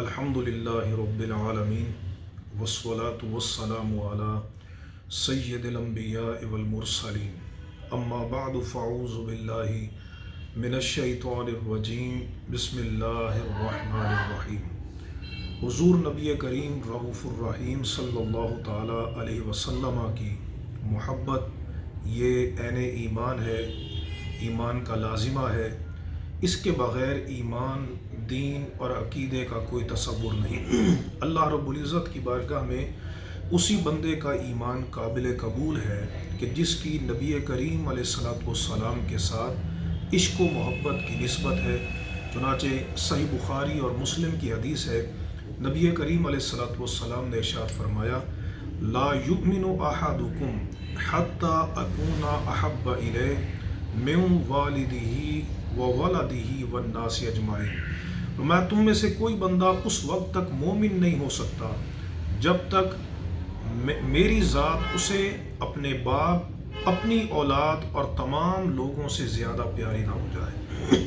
الحمد للہ رب العالمین والصلاة والسلام علی سید الانبیاء والمرسلین اما بعد فاعوذ باللہ من الشیطان الرجیم بسم اللہ الرحمن الرحیم۔ حضور نبی کریم رؤوف الرحیم صلی اللہ تعالیٰ علیہ وسلم کی محبت یہ عین ایمان ہے، ایمان کا لازمہ ہے۔ اس کے بغیر ایمان، دین اور عقیدے کا کوئی تصور نہیں۔ اللہ رب العزت کی بارگاہ میں اسی بندے کا ایمان قابل قبول ہے کہ جس کی نبی کریم علیہ السلام کے ساتھ عشق و محبت کی نسبت ہے۔ چنانچہ صحیح بخاری اور مسلم کی حدیث ہے، نبی کریم علیہ السلام نے ارشاد فرمایا، لا یؤمن احدکم حتی اکون احب الیہ من والدہ وولدہ والناس اجمعین۔ میں تم میں سے کوئی بندہ اس وقت تک مومن نہیں ہو سکتا جب تک میری ذات اسے اپنے باپ، اپنی اولاد اور تمام لوگوں سے زیادہ پیاری نہ ہو جائے۔